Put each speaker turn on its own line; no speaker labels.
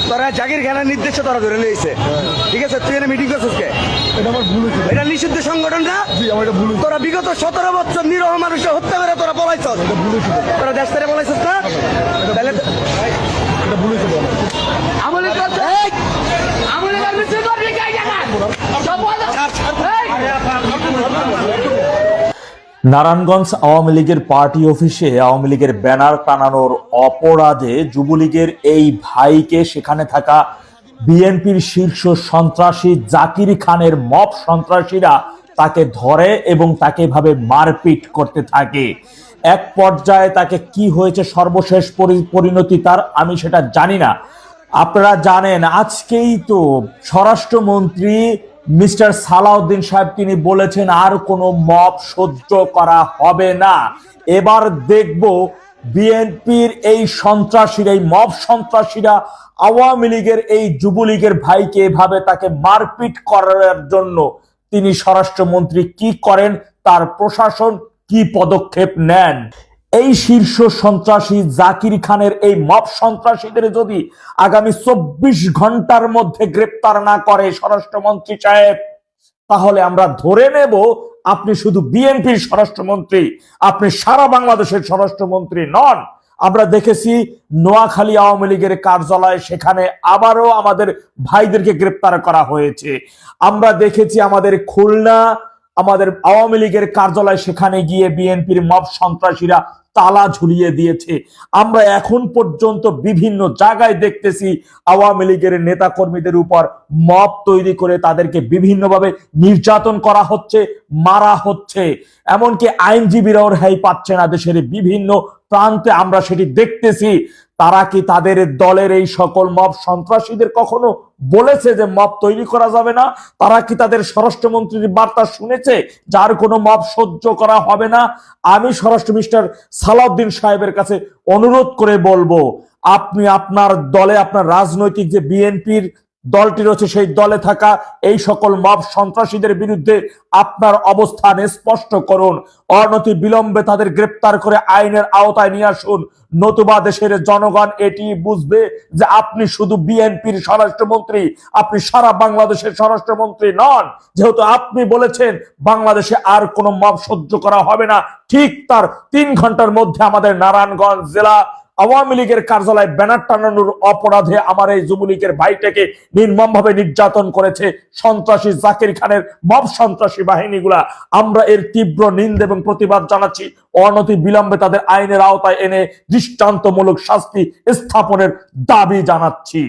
তোরা জাগির খেলার নির্দেশে তোরা ধরে লিয়েছে, ঠিক আছে? তুই এনে মিটিং করছিস কে?
এটা আমার ভুল হয়েছে।
এটা নিষিদ্ধ সংগঠন না?
জি, আমার এটা ভুল হয়েছে।
তোরা বিগত 17 বছর নিরহ মানুষকে হত্যা করে তোরা পলাইছ,
এটা ভুল হয়েছে।
তোরা দেশ থেকে পলাইছিস না? তাহলে
এটা ভুল হয়েছে।
নারায়ণগঞ্জ আওয়ামী লীগের পার্টি অফিসে আওয়ামী লীগের ব্যানার টানানোর অপরাধে যুবলীগের এই ভাইকে সেখানে থাকা বিএনপির শীর্ষ সন্ত্রাসী জাকির খানের মব সন্ত্রাসীরা তাকে ধরে এবং তাকে এভাবে মারপিট করতে থাকে। এক পর্যায়ে তাকে কি হয়েছে সর্বশেষ পরিণতি তার আমি সেটা জানি না। আপনারা জানেন আজকেই তো স্বরাষ্ট্রমন্ত্রী মিস্টার সালাউদ্দিন সাহেব তিনি বলেছেন আর কোনো মব সহ্য করা হবে না। এবার দেখব বিএনপির এই সন্ত্রাসীরা, এই মব সন্ত্রাসীরা আওয়ামী লীগের এই যুবলীগের ভাইকে এভাবে তাকে মারপিট করার জন্য তিনি স্বরাষ্ট্রমন্ত্রী কি করেন, তার প্রশাসন কি পদক্ষেপ নেন। এই শীর্ষ সন্ত্রাসী জাকির খানের এই মব সন্ত্রাসীদের যদি আগামী 24 ঘন্টার মধ্যে গ্রেপ্তার না করে স্বরাষ্ট্রমন্ত্রী সাহেব, তাহলে আমরা ধরে নেব আপনি শুধু বিএনপির স্বরাষ্ট্রমন্ত্রী, আপনি সারা বাংলাদেশের স্বরাষ্ট্রমন্ত্রী নন। আমরা দেখেছি নোয়াখালী আওয়ামী লীগের কার্যালয়, সেখানে আবারও আমাদের ভাইদেরকে গ্রেপ্তার করা হয়েছে। আমরা দেখেছি আমাদের খুলনা আমাদের আওয়ামী লীগের কার্যালয়, সেখানে গিয়ে বিএনপির মব সন্ত্রাসীরা তালা ঝুলিয়ে দিয়েছে। আমরা এখন পর্যন্ত বিভিন্ন জায়গায় দেখতেছি আওয়ামী লীগের নেতা কর্মীদের উপর মব তৈরি করে তাদেরকে বিভিন্নভাবে নির্যাতন করা হচ্ছে, মারা হচ্ছে, এমনকি আইনজীবীরাও রেহাই পাচ্ছে না। দেশের বিভিন্ন প্রান্তে আমরা সেটি দেখতেছি। তারা কি তাদের দলের এই সকল মব সন্ত্রাসীদের কখনো বলেছে যে মব তৈরি করা যাবে না? তারা কি তাদের স্বরাষ্ট্রমন্ত্রীর বার্তা শুনেছে যার কোনো মব সহ্য করা হবে না? আমি স্বরাষ্ট্র মিনিস্টার সালাউদ্দিন সাহেবের কাছে অনুরোধ করে বলবো, আপনি আপনার দলে, আপনার রাজনৈতিক যে বিএনপির দলটি রয়েছে সেই দলে থাকা এই সকল মব সন্ত্রাসীদের বিরুদ্ধে আপনার অবস্থান স্পষ্ট করুন। অনতি বিলম্বে তাদের গ্রেপ্তার করে আইনের আওতায় নিয়ে আসুন, নতুবা দেশের জনগণ এটি বুঝবে যে আপনি শুধু বিএনপির স্বরাষ্ট্রমন্ত্রী, আপনি সারা বাংলাদেশের স্বরাষ্ট্রমন্ত্রী নন। যেহেতু আপনি বলেছেন বাংলাদেশে আর কোনো মব সহ্য করা হবে না, ঠিক তার 3 ঘন্টার মধ্যে আমাদের নারায়ণগঞ্জ জেলা আওয়ামী লীগের কার্যালয়ে ব্যানার টানানোর অপরাধে আমার এই যুবলীগের ভাইটাকে নির্মমভাবে নির্যাতন করেছে সন্ত্রাসী জাকির খানের মব সন্ত্রাসী বাহিনীগুলা। আমরা এর তীব্র নিন্দা এবং প্রতিবাদ জানাচ্ছি। অনতি বিলম্বে তাদের আইনের আওতায় এনে দৃষ্টান্তমূলক শাস্তি স্থাপনের দাবি জানাচ্ছি।